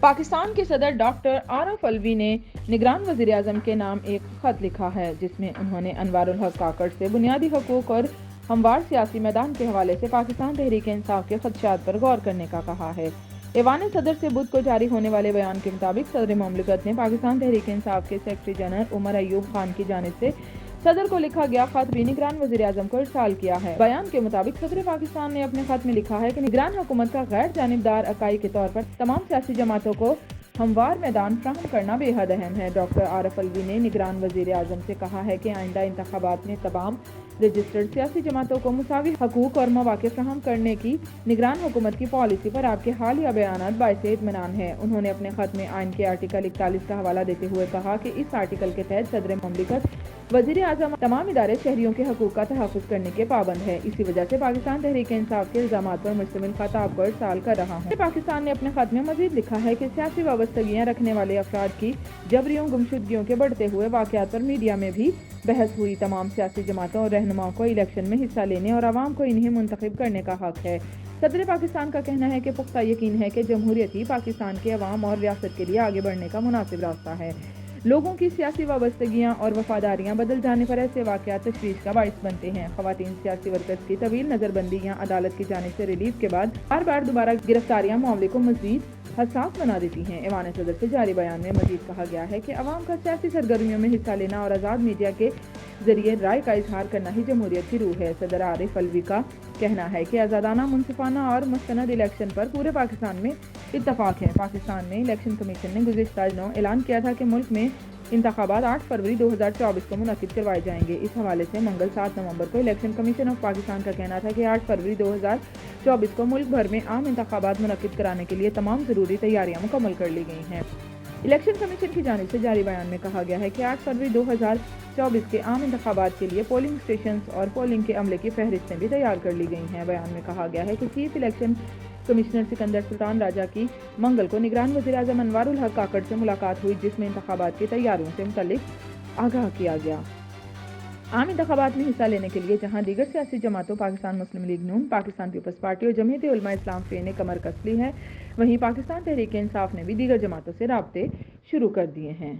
پاکستان کے صدر ڈاکٹر عارف الوی نے نگران وزیر اعظم کے نام ایک خط لکھا ہے جس میں انہوں نے انوار الحق کاکڑ سے بنیادی حقوق اور ہموار سیاسی میدان کے حوالے سے پاکستان تحریک انصاف کے خدشات پر غور کرنے کا کہا ہے۔ ایوان صدر سے بدھ کو جاری ہونے والے بیان کے مطابق صدر مملکت نے پاکستان تحریک انصاف کے سیکرٹری جنرل عمر ایوب خان کی جانب سے صدر کو لکھا گیا خط بھی نگران وزیر اعظم کو ارسال کیا ہے۔ بیان کے مطابق صدر پاکستان نے اپنے خط میں لکھا ہے کہ نگران حکومت کا غیر جانبدار اکائی کے طور پر تمام سیاسی جماعتوں کو ہموار میدان فراہم کرنا بے حد اہم ہے۔ ڈاکٹر عارف الوی نے نگران وزیر اعظم سے کہا ہے کہ آئندہ انتخابات میں تمام رجسٹرڈ سیاسی جماعتوں کو مساوی حقوق اور مواقع فراہم کرنے کی نگران حکومت کی پالیسی پر آپ کے حالیہ بیانات باعث اطمینان ہیں۔ انہوں نے اپنے خط میں آئین کے آرٹیکل 41 کا حوالہ دیتے ہوئے کہا کہ اس آرٹیکل کے تحت صدر مملکت وزیر اعظم تمام ادارے شہریوں کے حقوق کا تحفظ کرنے کے پابند ہے۔ اسی وجہ سے پاکستان تحریک انصاف کے الزامات پر مشتمل خط آپ کو ارسال کر رہا ہوں۔ پاکستان نے اپنے خط میں مزید لکھا ہے کہ سیاسی وابستگیاں رکھنے والے افراد کی جبریوں گمشدگیوں کے بڑھتے ہوئے واقعات پر میڈیا میں بھی بحث ہوئی۔ تمام سیاسی جماعتوں اور رہنماؤں کو الیکشن میں حصہ لینے اور عوام کو انہیں منتخب کرنے کا حق ہے۔ صدر پاکستان کا کہنا ہے کہ پختہ یقین ہے کہ جمہوریت ہی پاکستان کے عوام اور ریاست کے لیے آگے بڑھنے کا مناسب راستہ ہے۔ لوگوں کی سیاسی وابستگیاں اور وفاداریاں بدل جانے پر ایسے واقعات تشویش کا باعث بنتے ہیں۔ خواتین سیاسی ورکرز کی طویل نظر بندی یا عدالت کی جانب سے ریلیف کے بعد بار بار دوبارہ گرفتاریاں معاملے کو مزید حساس بنا دیتی ہیں۔ ایوان صدر سے جاری بیان میں مزید کہا گیا ہے کہ عوام کا سیاسی سرگرمیوں میں حصہ لینا اور آزاد میڈیا کے ذریعے رائے کا اظہار کرنا ہی جمہوریت کی روح ہے۔ صدر عارف الوی کا کہنا ہے کہ آزادانہ، منصفانہ اور مستند الیکشن پر پورے پاکستان میں اتفاق ہے۔ پاکستان میں الیکشن کمیشن نے گزشتہ دنوں اعلان کیا تھا کہ ملک میں انتخابات 8 فروری 2024 کو منعقد کروائے جائیں گے۔ اس حوالے سے منگل 7 نومبر کو الیکشن کمیشن آف پاکستان کا کہنا تھا کہ 8 فروری 2024 کو ملک بھر میں عام انتخابات منعقد کرانے کے لیے تمام ضروری تیاریاں مکمل کر لی گئی ہیں۔ الیکشن کمیشن کی جانب سے جاری بیان میں کہا گیا ہے کہ 8 فروری 2024 کے عام انتخابات کے لیے پولنگ اسٹیشنز اور پولنگ کے عملے کی فہرستیں بھی تیار کر لی گئی ہیں۔ بیان میں کہا گیا ہے کہ چیف الیکشن کمشنر سکندر سلطان راجہ کی منگل کو نگران وزیر اعظم انوار الحق کاکڑ سے ملاقات ہوئی جس میں انتخابات کی تیاریوں سے متعلق آگاہ کیا گیا۔ عام انتخابات میں حصہ لینے کے لیے جہاں دیگر سیاسی جماعتوں پاکستان مسلم لیگ نون، پاکستان پیپلز پارٹی اور جمعیت علماء اسلام فے نے کمر کس لی ہے، وہیں پاکستان تحریک انصاف نے بھی دیگر جماعتوں سے رابطے شروع کر دیے ہیں۔